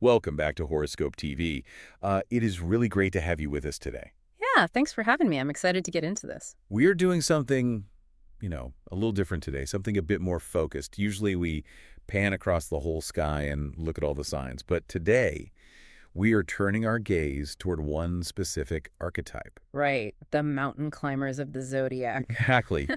Welcome back to Horoscope TV. It is really great to have you with us today. Yeah, thanks for having me. I'm excited to get into this. We're doing something, a little different today, something a bit more focused. Usually we pan across the whole sky and look at all the signs, but today we are turning our gaze toward one specific archetype. Right, the mountain climbers of the zodiac. Exactly.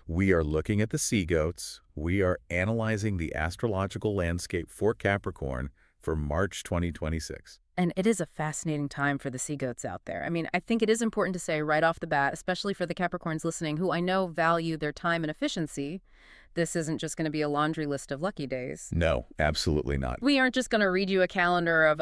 We are looking at the sea goats. We are analyzing the astrological landscape for Capricorn for March 2026. And it is a fascinating time for the sea goats out there. I mean, I think it is important to say right off the bat, especially for the Capricorns listening, who I know value their time and efficiency, this isn't just going to be a laundry list of lucky days. No, absolutely not. We aren't just going to read you a calendar of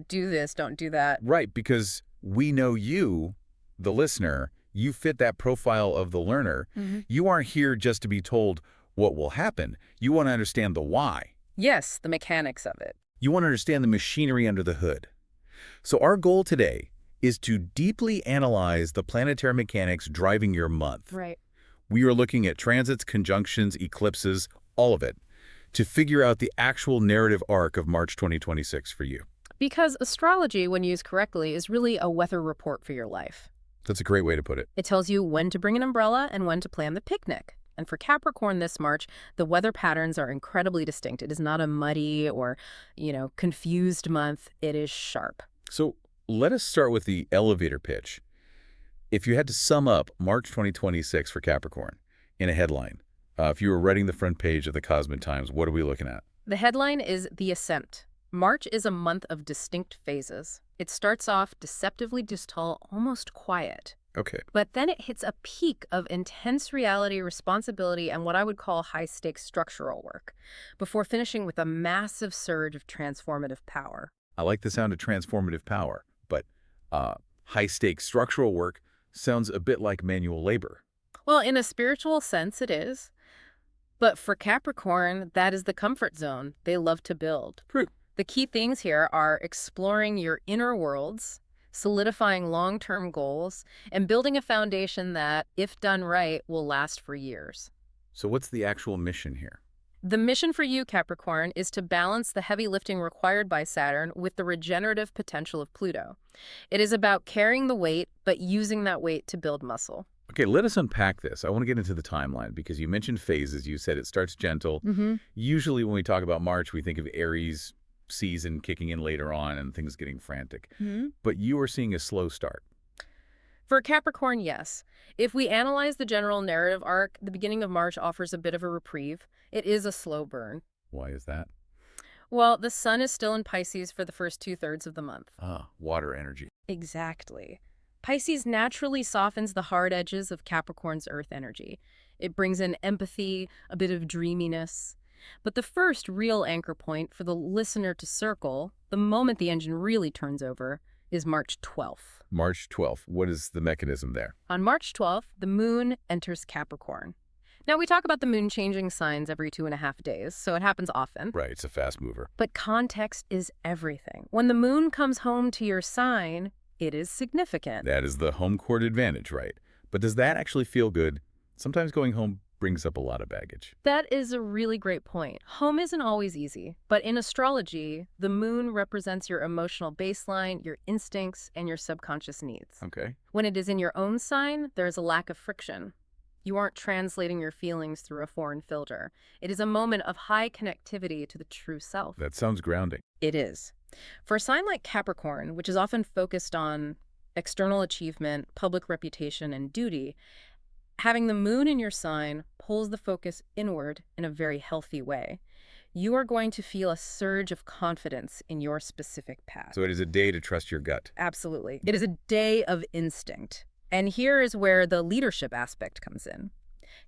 do this, don't do that. Right, because we know you, the listener, you fit that profile of the learner. You aren't here just to be told what will happen. You want to understand the why. Yes, the mechanics of it. You want to understand the machinery under the hood. So our goal today is to deeply analyze the planetary mechanics driving your month. Right. We are looking at transits, conjunctions, eclipses, all of it, to figure out the actual narrative arc of March 2026 for you. Because astrology, when used correctly, is really a weather report for your life. That's a great way to put it. It tells you when to bring an umbrella and when to plan the picnic. And for Capricorn this March, the weather patterns are incredibly distinct. It is not a muddy or, confused month. It is sharp. So let us start with the elevator pitch. If you had to sum up March 2026 for Capricorn in a headline, if you were writing the front page of the Cosmic Times, what are we looking at? The headline is The Ascent. March is a month of distinct phases. It starts off deceptively distal, almost quiet. Okay. But then it hits a peak of intense reality, responsibility, and what I would call high-stakes structural work, before finishing with a massive surge of transformative power. I like the sound of transformative power, but high-stakes structural work sounds a bit like manual labor. Well, in a spiritual sense, it is. But for Capricorn, that is the comfort zone. They love to build. True. The key things here are exploring your inner worlds, solidifying long-term goals, and building a foundation that, if done right, will last for years. So what's the actual mission here? The mission for you, Capricorn, is to balance the heavy lifting required by Saturn with the regenerative potential of Pluto. It is about carrying the weight, but using that weight to build muscle. Okay, let us unpack this. I want to get into the timeline because you mentioned phases. You said it starts gentle. Usually when we talk about March, we think of Aries season kicking in later on and things getting frantic. But you are seeing a slow start. For Capricorn, yes. If we analyze the general narrative arc, the beginning of March offers a bit of a reprieve. It is a slow burn. Why is that? Well, the sun is still in Pisces for the first two-thirds of the month. Water energy. Exactly. Pisces naturally softens the hard edges of Capricorn's earth energy. It brings in empathy, a bit of dreaminess. But the first real anchor point for the listener to circle, the moment the engine really turns over, is March 12th. March 12th. What is the mechanism there? On March 12th, the moon enters Capricorn. Now, we talk about the moon changing signs every 2.5 days, so it happens often. Right, it's a fast mover. But context is everything. When the moon comes home to your sign, it is significant. That is the home court advantage, right? But does that actually feel good? Sometimes going home brings up a lot of baggage. That is a really great point. Home isn't always easy, but in astrology, the moon represents your emotional baseline, your instincts, and your subconscious needs. Okay. When it is in your own sign, there is a lack of friction. You aren't translating your feelings through a foreign filter. It is a moment of high connectivity to the true self. That sounds grounding. It is. For a sign like Capricorn, which is often focused on external achievement, public reputation, and duty, having the moon in your sign pulls the focus inward in a very healthy way. You are going to feel a surge of confidence in your specific path. So it is a day to trust your gut. Absolutely. It is a day of instinct. And here is where the leadership aspect comes in.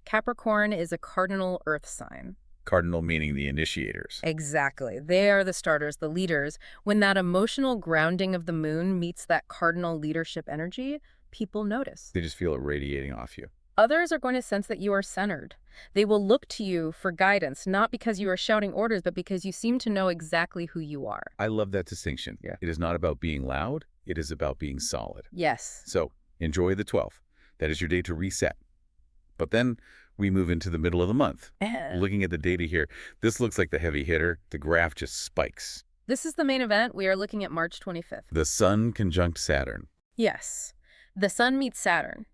Capricorn is a cardinal earth sign. Cardinal meaning the initiators. Exactly. They are the starters, the leaders. When that emotional grounding of the moon meets that cardinal leadership energy, people notice. They just feel it radiating off you. Others are going to sense that you are centered. They will look to you for guidance, not because you are shouting orders, but because you seem to know exactly who you are. I love that distinction. Yeah. It is not about being loud. It is about being solid. Yes. So enjoy the 12th. That is your day to reset. But then we move into the middle of the month. Looking at the data here, this looks like the heavy hitter. The graph just spikes. This is the main event. We are looking at March 25th. The Sun conjunct Saturn. Yes, the Sun meets Saturn.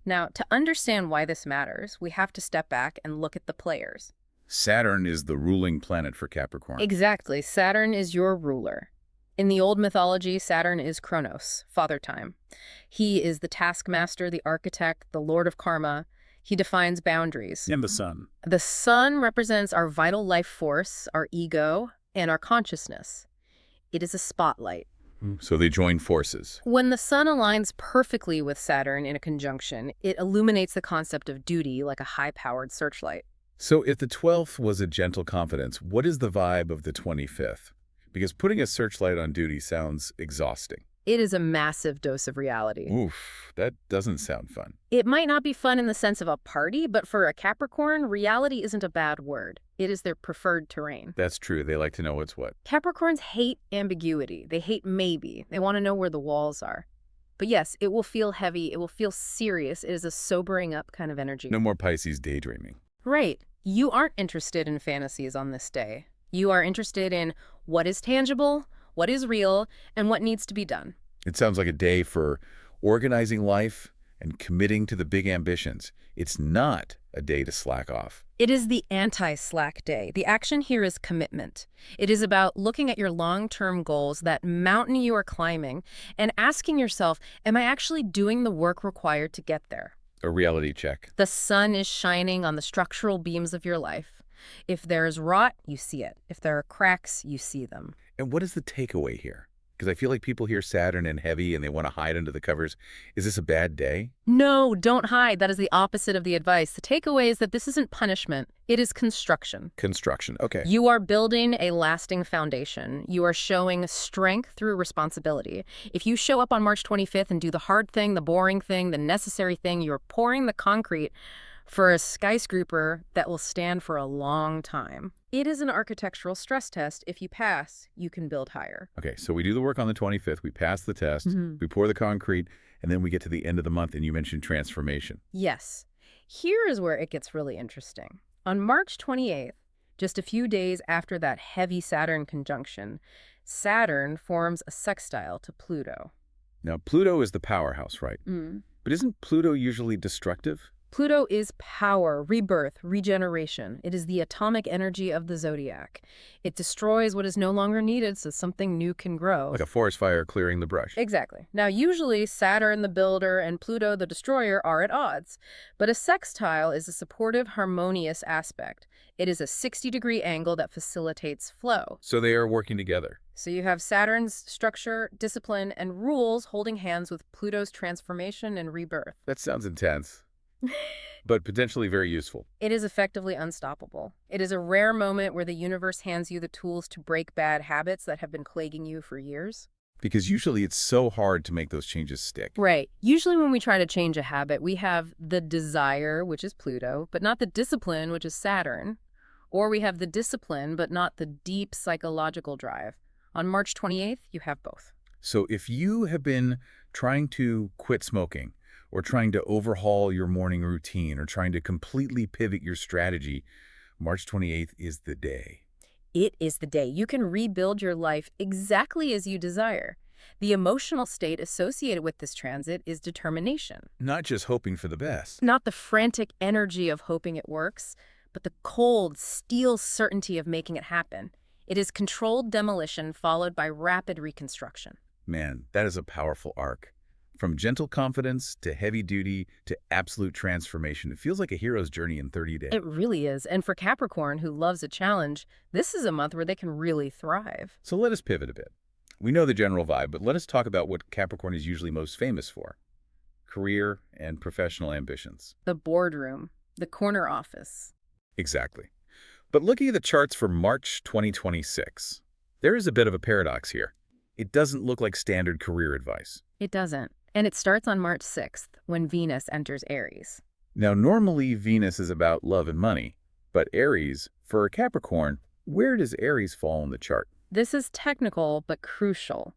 Now, to understand why this matters, we have to step back and look at the players. Saturn is the ruling planet for Capricorn. Exactly. Saturn is your ruler. In the old mythology, Saturn is Kronos, Father Time. He is the taskmaster, the architect, the lord of karma. He defines boundaries. And the Sun. The Sun represents our vital life force, our ego, and our consciousness. It is a spotlight. So they join forces. When the Sun aligns perfectly with Saturn in a conjunction, it illuminates the concept of duty like a high-powered searchlight. So if the 12th was a gentle confidence, what is the vibe of the 25th? Because putting a searchlight on duty sounds exhausting. It is a massive dose of reality. Oof, that doesn't sound fun. It might not be fun in the sense of a party, but for a Capricorn, reality isn't a bad word. It is their preferred terrain. That's true. They like to know what's what. Capricorns hate ambiguity. They hate maybe. They want to know where the walls are. But yes, it will feel heavy. It will feel serious. It is a sobering up kind of energy. No more Pisces daydreaming. Right. You aren't interested in fantasies on this day. You are interested in what is tangible, what is real, and what needs to be done. It sounds like a day for organizing life and committing to the big ambitions. It's not a day to slack off. It is the anti-slack day. The action here is commitment. It is about looking at your long-term goals, that mountain you are climbing, and asking yourself, am I actually doing the work required to get there? A reality check. The sun is shining on the structural beams of your life. If there is rot, you see it. If there are cracks, you see them. And what is the takeaway here? Because I feel like people hear Saturn and heavy and they want to hide under the covers. Is this a bad day? No, don't hide. That is the opposite of the advice. The takeaway is that this isn't punishment. It is construction. Construction, okay. You are building a lasting foundation. You are showing strength through responsibility. If you show up on March 25th and do the hard thing, the boring thing, the necessary thing, you're pouring the concrete for a skyscraper that will stand for a long time. It is an architectural stress test. If you pass, you can build higher. Okay, so we do the work on the 25th, we pass the test, we pour the concrete, and then we get to the end of the month and you mentioned transformation. Yes. Here is where it gets really interesting. On March 28th, just a few days after that heavy Saturn conjunction, Saturn forms a sextile to Pluto. Now, Pluto is the powerhouse, right? But isn't Pluto usually destructive? Pluto is power, rebirth, regeneration. It is the atomic energy of the zodiac. It destroys what is no longer needed so something new can grow. Like a forest fire clearing the brush. Exactly. Now, usually Saturn, the builder, and Pluto, the destroyer, are at odds. But a sextile is a supportive, harmonious aspect. It is a 60-degree angle that facilitates flow. So they are working together. So you have Saturn's structure, discipline, and rules holding hands with Pluto's transformation and rebirth. That sounds intense. But potentially very useful. It is effectively unstoppable. It is a rare moment where the universe hands you the tools to break bad habits that have been plaguing you for years. Because usually it's so hard to make those changes stick. Right. Usually when we try to change a habit, we have the desire, which is Pluto, but not the discipline, which is Saturn. Or we have the discipline, but not the deep psychological drive. On March 28th, you have both. So if you have been trying to quit smoking, or trying to overhaul your morning routine, or trying to completely pivot your strategy, March 28th is the day. It is the day. You can rebuild your life exactly as you desire. The emotional state associated with this transit is determination. Not just hoping for the best. Not the frantic energy of hoping it works, but the cold, steel certainty of making it happen. It is controlled demolition followed by rapid reconstruction. Man, that is a powerful arc. From gentle confidence to heavy duty to absolute transformation. It feels like a hero's journey in 30 days. It really is. And for Capricorn, who loves a challenge, this is a month where they can really thrive. So let us pivot a bit. We know the general vibe, but let us talk about what Capricorn is usually most famous for. Career and professional ambitions. The boardroom, the corner office. Exactly. But looking at the charts for March 2026, there is a bit of a paradox here. It doesn't look like standard career advice. It doesn't. And it starts on March 6th, when Venus enters Aries. Now, normally Venus is about love and money, but Aries, for a Capricorn, where does Aries fall in the chart? This is technical, but crucial.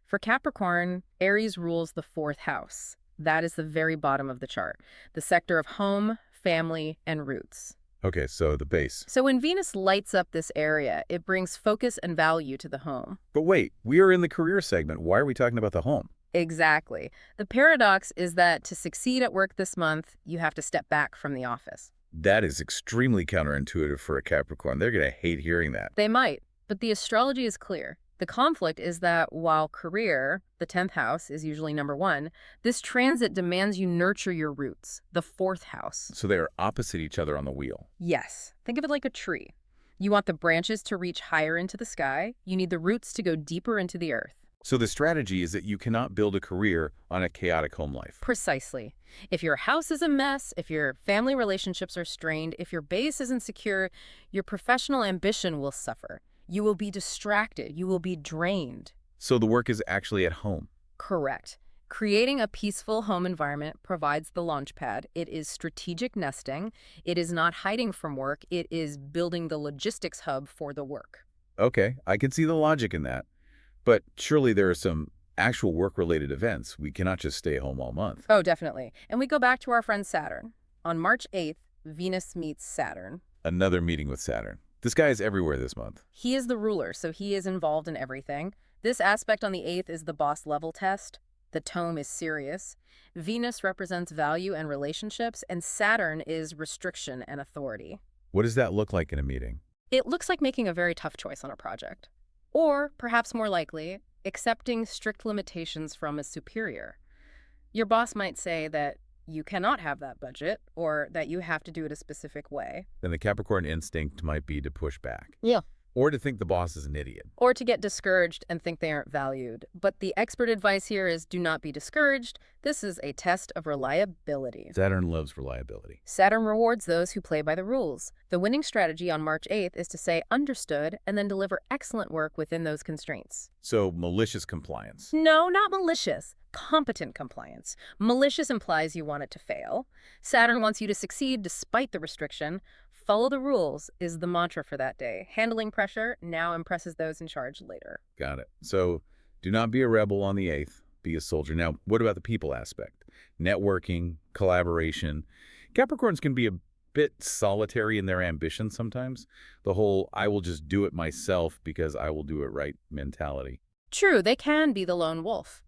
For Capricorn, Aries rules the 4th house. That is the very bottom of the chart, the sector of home, family, and roots. Okay, so the base. So when Venus lights up this area, it brings focus and value to the home. But wait, we are in the career segment. Why are we talking about the home? Exactly. The paradox is that to succeed at work this month, you have to step back from the office. That is extremely counterintuitive for a Capricorn. They're going to hate hearing that. They might, but the astrology is clear. The conflict is that while career, the 10th house, is usually number one, this transit demands you nurture your roots, the 4th house. So they are opposite each other on the wheel. Yes, think of it like a tree. You want the branches to reach higher into the sky. You need the roots to go deeper into the earth. So the strategy is that you cannot build a career on a chaotic home life. Precisely. If your house is a mess, if your family relationships are strained, if your base isn't secure, your professional ambition will suffer. You will be distracted. You will be drained. So the work is actually at home. Correct. Creating a peaceful home environment provides the launch pad. It is strategic nesting. It is not hiding from work. It is building the logistics hub for the work. Okay, I can see the logic in that. But surely there are some actual work-related events. We cannot just stay home all month. Oh, definitely. And we go back to our friend Saturn. On March 8th, Venus meets Saturn. Another meeting with Saturn. This guy is everywhere this month. He is the ruler, so he is involved in everything. This aspect on the 8th is the boss level test. The tome is serious. Venus represents value and relationships, and Saturn is restriction and authority. What does that look like in a meeting? It looks like making a very tough choice on a project. Or, perhaps more likely, accepting strict limitations from a superior. Your boss might say that you cannot have that budget, or that you have to do it a specific way. Then the Capricorn instinct might be to push back. Yeah. Or to think the boss is an idiot. Or to get discouraged and think they aren't valued. But the expert advice here is do not be discouraged. This is a test of reliability. Saturn loves reliability. Saturn rewards those who play by the rules. The winning strategy on March 8th is to say understood and then deliver excellent work within those constraints. So malicious compliance. No, not malicious. Competent compliance. Malicious implies you want it to fail. Saturn wants you to succeed despite the restriction. Follow the rules is the mantra for that day. Handling pressure now impresses those in charge later. Got it. So do not be a rebel on the 8th. Be a soldier. Now, what about the people aspect? Networking, collaboration. Capricorns can be a bit solitary in their ambition sometimes. The whole I will just do it myself because I will do it right mentality. True, they can be the lone wolf.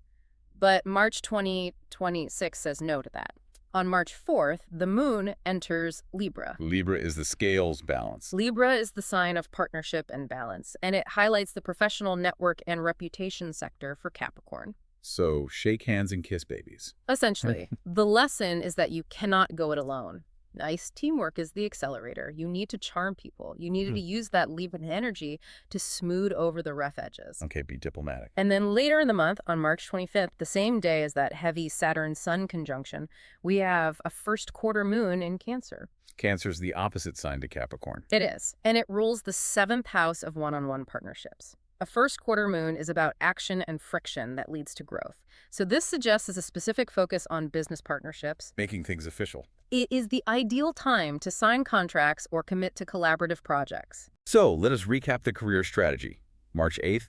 But March 2026 says no to that. On March 4th, the moon enters Libra. Libra is the scales balance. Libra is the sign of partnership and balance, and it highlights the professional network and reputation sector for Capricorn. So shake hands and kiss babies. Essentially, the lesson is that you cannot go it alone. Nice teamwork is the accelerator. You need to charm people. You need to use that Libra energy to smooth over the rough edges. Okay, be diplomatic. And then later in the month, on March 25th, the same day as that heavy Saturn-Sun conjunction, we have a first quarter moon in Cancer. Cancer's the opposite sign to Capricorn. It is. And it rules the 7th house of one-on-one partnerships. A first quarter moon is about action and friction that leads to growth. So this suggests a specific focus on business partnerships. Making things official. It is the ideal time to sign contracts or commit to collaborative projects. So let us recap the career strategy. March 8th,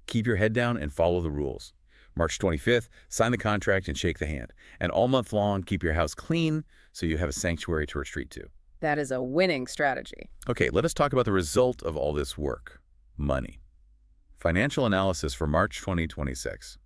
keep your head down and follow the rules. March 25th, sign the contract and shake the hand. And all month long, keep your house clean so you have a sanctuary to retreat to. That is a winning strategy. Okay, let us talk about the result of all this work. Money. Financial analysis for March 2026.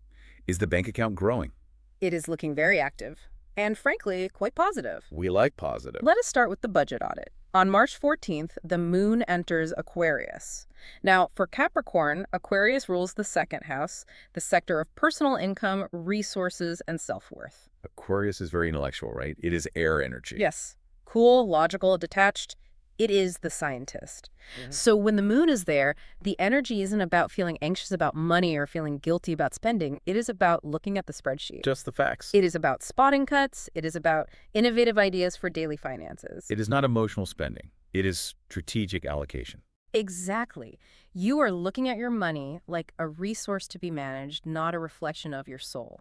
Is the bank account growing? It is looking very active and, frankly, quite positive. We like positive. Let us start with the budget audit. On March 14th, the moon enters Aquarius. Now, for Capricorn, Aquarius rules the 2nd house, the sector of personal income, resources, and self-worth. Aquarius is very intellectual, right? It is air energy. Yes. Cool, logical, detached. It is the scientist. So when the moon is there, the energy isn't about feeling anxious about money or feeling guilty about spending. It is about looking at the spreadsheet. Just the facts. It is about spotting cuts. It is about innovative ideas for daily finances. It is not emotional spending. It is strategic allocation. Exactly. You are looking at your money like a resource to be managed, not a reflection of your soul.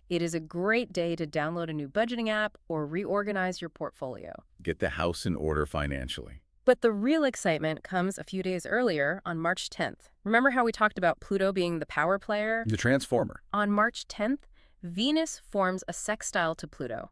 It is a great day to download a new budgeting app or reorganize your portfolio. Get the house in order financially. But the real excitement comes a few days earlier on March 10th. Remember how we talked about Pluto being the power player? The transformer. On March 10th, Venus forms a sextile to Pluto.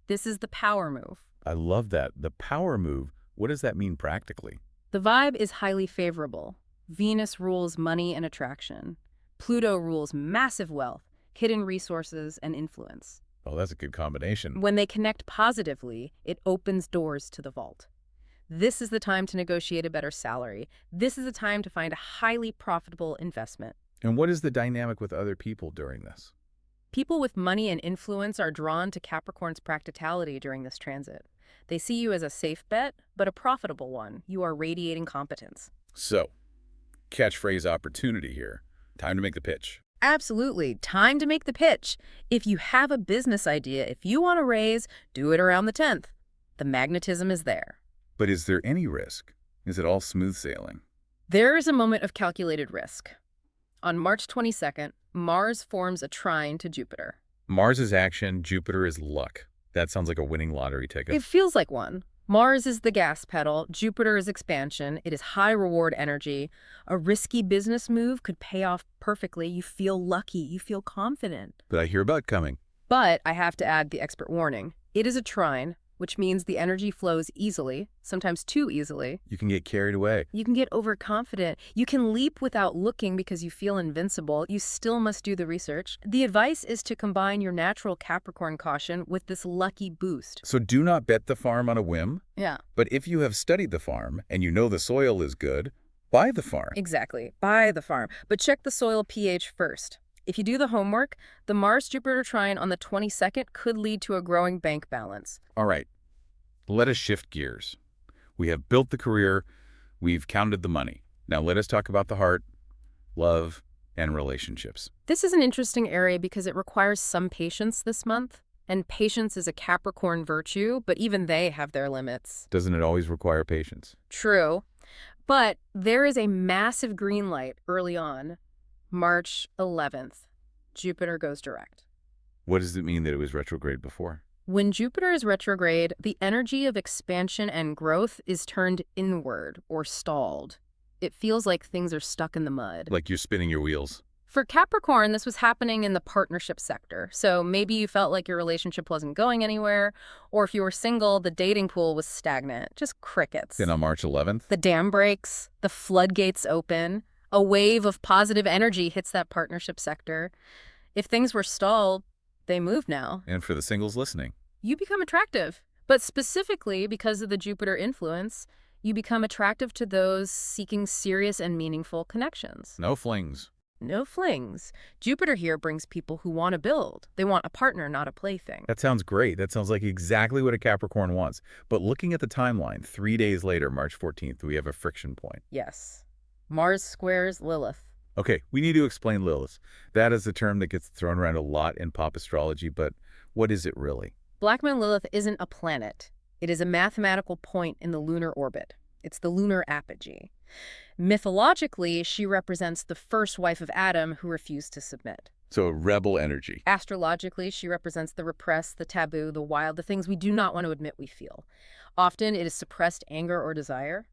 This is the power move. I love that. The power move What does that mean practically? The vibe is highly favorable. Venus rules money and attraction. Pluto rules massive wealth, hidden resources, and influence. Oh, that's a good combination. When they connect positively, it opens doors to the vault. This is the time to negotiate a better salary. This is the time to find a highly profitable investment. And what is the dynamic with other people during this? People with money and influence are drawn to Capricorn's practicality during this transit. They see you as a safe bet, but a profitable one. You are radiating competence. So, catchphrase opportunity here. Time to make the pitch. Absolutely. Time to make the pitch. If you have a business idea, if you want to raise, do it around the 10th. The magnetism is there. But is there any risk? Is it all smooth sailing? There is a moment of calculated risk. On March 22nd, Mars forms a trine to Jupiter. Mars is action, Jupiter is luck. That sounds like a winning lottery ticket. It feels like one. Mars is the gas pedal, Jupiter is expansion, it is high reward energy. A risky business move could pay off perfectly. You feel lucky, you feel confident. But I hear about coming. But I have to add the expert warning. It is a trine, which means the energy flows easily, sometimes too easily. You can get carried away. You can get overconfident. You can leap without looking because you feel invincible. You still must do the research. The advice is to combine your natural Capricorn caution with this lucky boost. So do not bet the farm on a whim. Yeah. But if you have studied the farm and you know the soil is good, buy the farm. Exactly. Buy the farm. But check the soil pH first. If you do the homework, the Mars-Jupiter trine on the 22nd could lead to a growing bank balance. All right, let us shift gears. We have built the career, we've counted the money. Now let us talk about the heart, love, and relationships. This is an interesting area because it requires some patience this month. And patience is a Capricorn virtue, but even they have their limits. Doesn't it always require patience? True. But there is a massive green light early on. March 11th, Jupiter goes direct. What does it mean that it was retrograde before? When Jupiter is retrograde, the energy of expansion and growth is turned inward or stalled. It feels like things are stuck in the mud. Like you're spinning your wheels. For Capricorn, this was happening in the partnership sector. So maybe you felt like your relationship wasn't going anywhere, or if you were single, the dating pool was stagnant, just crickets. Then on March 11th? The dam breaks, the floodgates open. A wave of positive energy hits that partnership sector. If things were stalled, they move now. And for the singles listening. You become attractive. But specifically because of the Jupiter influence, you become attractive to those seeking serious and meaningful connections. No flings. No flings. Jupiter here brings people who want to build. They want a partner, not a plaything. That sounds great. That sounds like exactly what a Capricorn wants. But looking at the timeline, 3 days later, March 14th, we have a friction point. Yes. Mars squares Lilith. Okay, we need to explain Lilith. That is a term that gets thrown around a lot in pop astrology, but what is it really? Blackman Lilith isn't a planet. It is a mathematical point in the lunar orbit. It's the lunar apogee. Mythologically, she represents the first wife of Adam who refused to submit. So a rebel energy. Astrologically, she represents the repressed, the taboo, the wild, the things we do not want to admit we feel. Often it is suppressed anger or desire.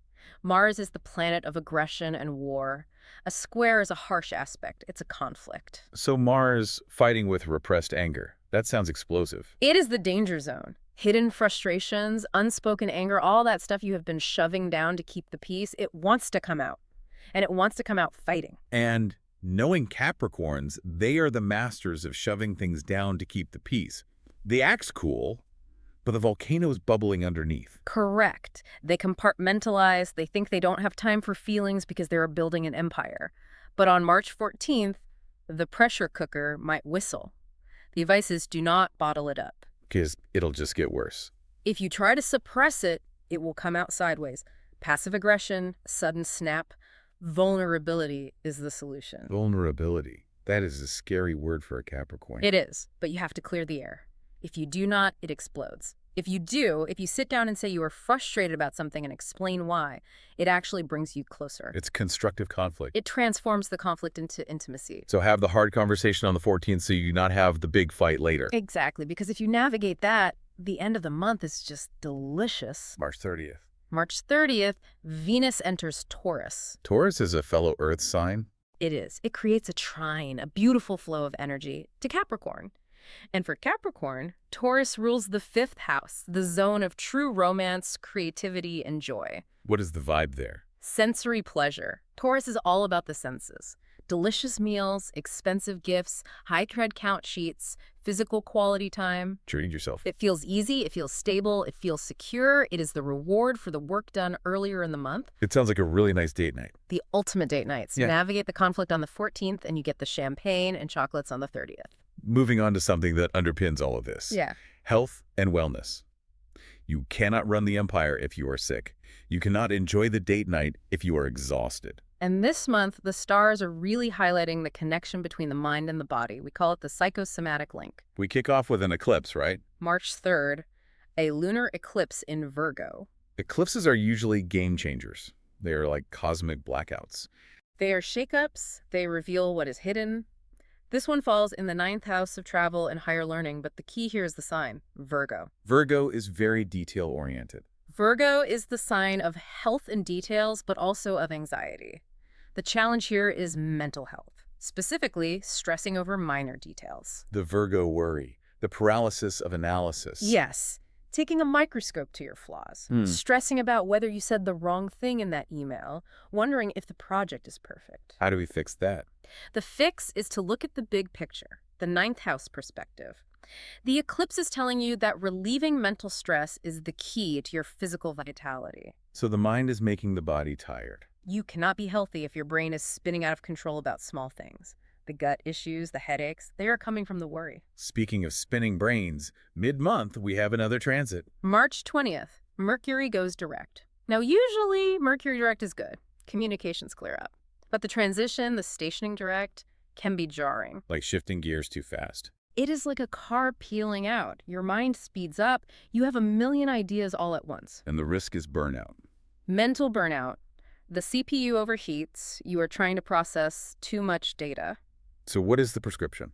Mars is the planet of aggression and war. A square is a harsh aspect. It's a conflict. So Mars fighting with repressed anger. That sounds explosive. It is the danger zone. Hidden frustrations, unspoken anger, all that stuff you have been shoving down to keep the peace, it wants to come out. And it wants to come out fighting. And knowing Capricorns, they are the masters of shoving things down to keep the peace. They act cool, but the volcano's bubbling underneath. Correct. They compartmentalize. They think they don't have time for feelings because they're building an empire. But on March 14th, the pressure cooker might whistle. The advice is do not bottle it up. Because it'll just get worse. If you try to suppress it, it will come out sideways. Passive aggression, sudden snap, vulnerability is the solution. Vulnerability. That is a scary word for a Capricorn. It is, but you have to clear the air. If you do not, it explodes. If you do, if you sit down and say you are frustrated about something and explain why, it actually brings you closer. It's constructive conflict. It transforms the conflict into intimacy. So have the hard conversation on the 14th so you do not have the big fight later. Exactly, because if you navigate that, the end of the month is just delicious. March 30th. March 30th, Venus enters Taurus. Taurus is a fellow Earth sign. It is. It creates a trine, a beautiful flow of energy to Capricorn. And for Capricorn, Taurus rules the fifth house, the zone of true romance, creativity, and joy. What is the vibe there? Sensory pleasure. Taurus is all about the senses. Delicious meals, expensive gifts, high tread count sheets, physical quality time. Treating yourself. It feels easy, it feels stable, it feels secure. It is the reward for the work done earlier in the month. It sounds like a really nice date night. The ultimate date nights. Yeah. Navigate the conflict on the 14th and you get the champagne and chocolates on the 30th. Moving on to something that underpins all of this. Yeah. Health and wellness. You cannot run the empire if you are sick. You cannot enjoy the date night if you are exhausted. And this month, the stars are really highlighting the connection between the mind and the body. We call it the psychosomatic link. We kick off with an eclipse, right? March 3rd, a lunar eclipse in Virgo. Eclipses are usually game changers. They are like cosmic blackouts. They are shakeups. They reveal what is hidden. This one falls in the 9th house of travel and higher learning, but the key here is the sign, Virgo. Virgo is very detail-oriented. Virgo is the sign of health and details, but also of anxiety. The challenge here is mental health, specifically stressing over minor details. The Virgo worry, the paralysis of analysis. Yes, taking a microscope to your flaws, stressing about whether you said the wrong thing in that email, wondering if the project is perfect. How do we fix that? The fix is to look at the big picture, the 9th house perspective. The eclipse is telling you that relieving mental stress is the key to your physical vitality. So the mind is making the body tired. You cannot be healthy if your brain is spinning out of control about small things. The gut issues, the headaches, they are coming from the worry. Speaking of spinning brains, mid-month we have another transit. March 20th, Mercury goes direct. Now, usually Mercury direct is good. Communications clear up. But the transition, the stationing direct, can be jarring. Like shifting gears too fast. It is like a car peeling out. Your mind speeds up. You have a million ideas all at once. And the risk is burnout. Mental burnout. The CPU overheats. You are trying to process too much data. So what is the prescription?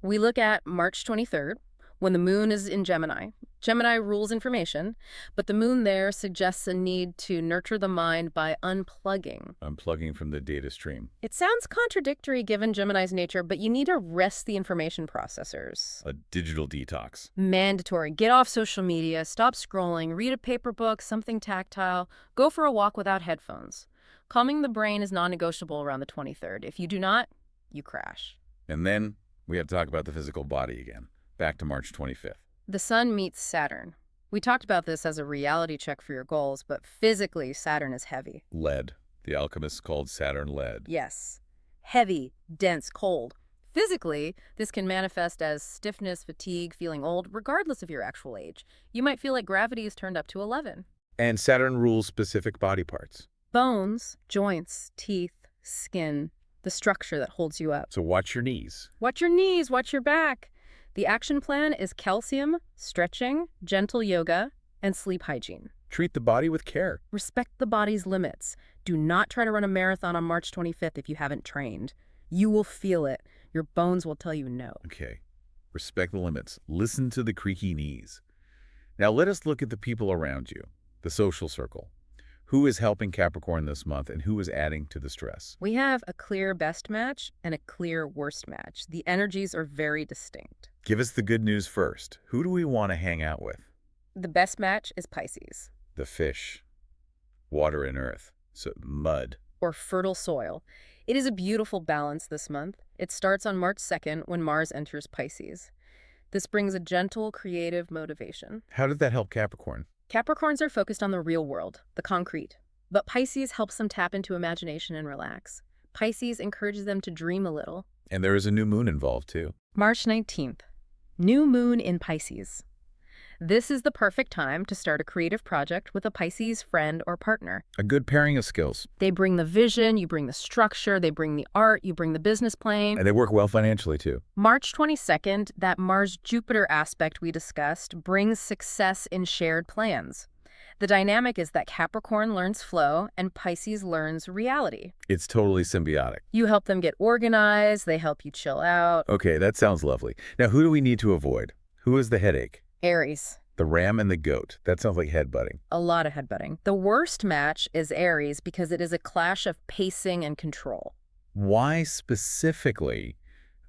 We look at March 23rd, when the moon is in Gemini. Gemini rules information, but the moon there suggests a need to nurture the mind by unplugging. Unplugging from the data stream. It sounds contradictory given Gemini's nature, but you need to rest the information processors. A digital detox. Mandatory. Get off social media, stop scrolling, read a paper book, something tactile, go for a walk without headphones. Calming the brain is non-negotiable around the 23rd. If you do not, you crash. And then we have to talk about the physical body again. Back to March 25th. The sun meets Saturn. We talked about this as a reality check for your goals, but physically, Saturn is heavy. Lead. The alchemists called Saturn lead. Yes. Heavy, dense, cold. Physically, this can manifest as stiffness, fatigue, feeling old, regardless of your actual age. You might feel like gravity is turned up to 11. And Saturn rules specific body parts. Bones, joints, teeth, skin, the structure that holds you up. So watch your knees. Watch your knees, watch your back. The action plan is calcium, stretching, gentle yoga, and sleep hygiene. Treat the body with care. Respect the body's limits. Do not try to run a marathon on March 25th if you haven't trained. You will feel it. Your bones will tell you no. Okay. Respect the limits. Listen to the creaky knees. Now let us look at the people around you, the social circle. Who is helping Capricorn this month and who is adding to the stress? We have a clear best match and a clear worst match. The energies are very distinct. Give us the good news first. Who do we want to hang out with? The best match is Pisces. The fish, water and earth, so mud. Or fertile soil. It is a beautiful balance this month. It starts on March 2nd when Mars enters Pisces. This brings a gentle, creative motivation. How did that help Capricorn? Capricorns are focused on the real world, the concrete. But Pisces helps them tap into imagination and relax. Pisces encourages them to dream a little. And there is a new moon involved, too. March 19th. New moon in Pisces. This is the perfect time to start a creative project with a Pisces friend or partner. A good pairing of skills. They bring the vision, you bring the structure, they bring the art, you bring the business plan. And they work well financially, too. March 22nd, that Mars-Jupiter aspect we discussed brings success in shared plans. The dynamic is that Capricorn learns flow and Pisces learns reality. It's totally symbiotic. You help them get organized, they help you chill out. Okay, that sounds lovely. Now, who do we need to avoid? Who is the headache? Aries. The ram and the goat. That sounds like headbutting. A lot of headbutting. The worst match is Aries because it is a clash of pacing and control. Why specifically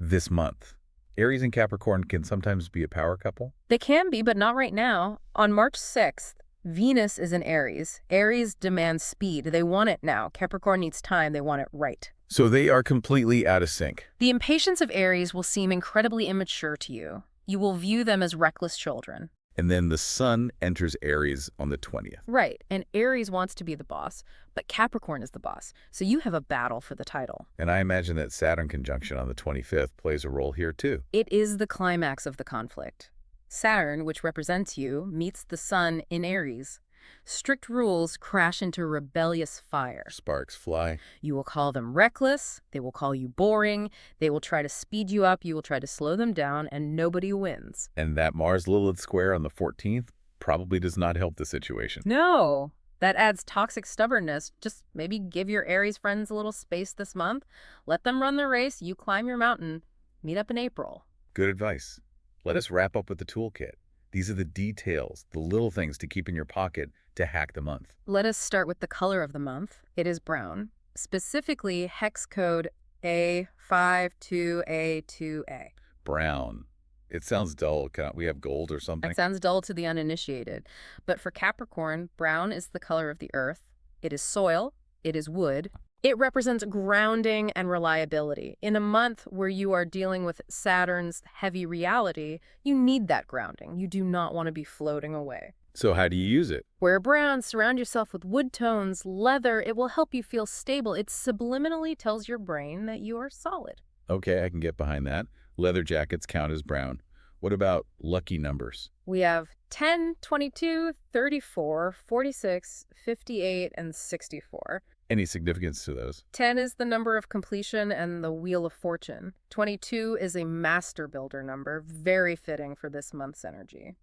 this month? Aries and Capricorn can sometimes be a power couple. They can be, but not right now. On March 6th, Venus is in Aries. Aries demands speed. They want it now. Capricorn needs time. They want it right. So they are completely out of sync. The impatience of Aries will seem incredibly immature to you. You will view them as reckless children. And then the sun enters Aries on the 20th. Right, and Aries wants to be the boss, but Capricorn is the boss, so you have a battle for the title. And I imagine that Saturn conjunction on the 25th plays a role here too. It is the climax of the conflict. Saturn, which represents you, meets the sun in Aries. Strict rules crash into rebellious fire. Sparks fly. You will call them reckless, they will call you boring, they will try to speed you up, you will try to slow them down, and nobody wins. And that Mars-Lilith square on the 14th probably does not help the situation. No, that adds toxic stubbornness. Just maybe give your Aries friends a little space this month. Let them run the race, you climb your mountain. Meet up in April. Good advice. Let us wrap up with the toolkit. These are the details, the little things to keep in your pocket to hack the month. Let us start with the color of the month. It is brown, specifically hex code A52A2A. Brown. It sounds dull. We have gold or something? That sounds dull to the uninitiated. But for Capricorn, brown is the color of the earth. It is soil. It is wood. It represents grounding and reliability. In a month where you are dealing with Saturn's heavy reality, you need that grounding. You do not want to be floating away. So how do you use it? Wear brown, surround yourself with wood tones, leather. It will help you feel stable. It subliminally tells your brain that you are solid. Okay, I can get behind that. Leather jackets count as brown. What about lucky numbers? We have 10, 22, 34, 46, 58, and 64. Any significance to those? 10 is the number of completion and the wheel of fortune. 22 is a master builder number, very fitting for this month's energy.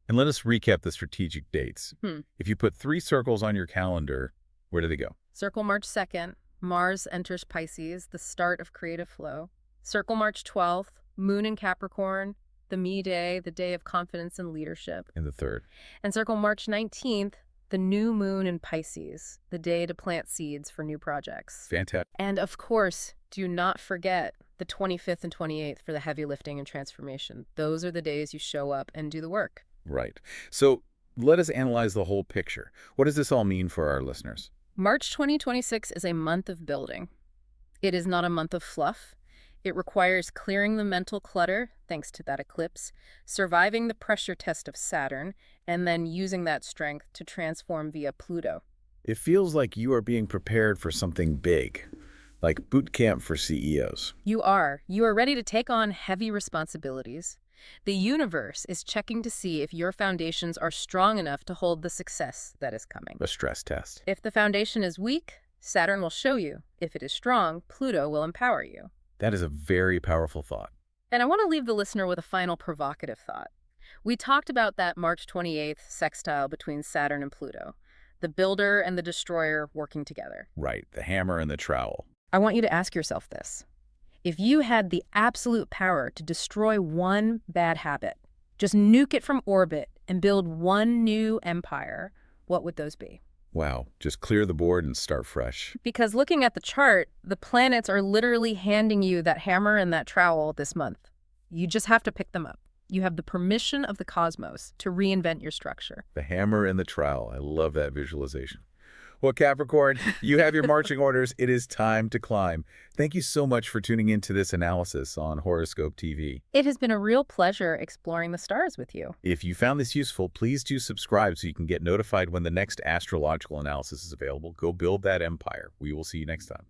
And let us recap the strategic dates. Hmm. If you put 3 circles on your calendar, where do they go? Circle March 2nd, Mars enters Pisces, the start of creative flow. Circle March 12th, Moon in Capricorn, the me day, the day of confidence and leadership. In the 3rd. And circle March 19th, the new moon in Pisces, the day to plant seeds for new projects. Fantastic. And of course, do not forget the 25th and 28th for the heavy lifting and transformation. Those are the days you show up and do the work. Right. So let us analyze the whole picture. What does this all mean for our listeners? March 2026 is a month of building. It is not a month of fluff. It requires clearing the mental clutter, thanks to that eclipse, surviving the pressure test of Saturn, and then using that strength to transform via Pluto. It feels like you are being prepared for something big, like boot camp for CEOs. You are. You are ready to take on heavy responsibilities. The universe is checking to see if your foundations are strong enough to hold the success that is coming. A stress test. If the foundation is weak, Saturn will show you. If it is strong, Pluto will empower you. That is a very powerful thought. And I want to leave the listener with a final provocative thought. We talked about that March 28th sextile between Saturn and Pluto, the builder and the destroyer working together. Right, the hammer and the trowel. I want you to ask yourself this. If you had the absolute power to destroy one bad habit, just nuke it from orbit and build one new empire, what would those be? Wow, just clear the board and start fresh. Because looking at the chart, the planets are literally handing you that hammer and that trowel this month. You just have to pick them up. You have the permission of the cosmos to reinvent your structure. The hammer and the trowel. I love that visualization. Well, Capricorn, you have your marching orders. It is time to climb. Thank you so much for tuning into this analysis on Horoscope TV. It has been a real pleasure exploring the stars with you. If you found this useful, please do subscribe so you can get notified when the next astrological analysis is available. Go build that empire. We will see you next time.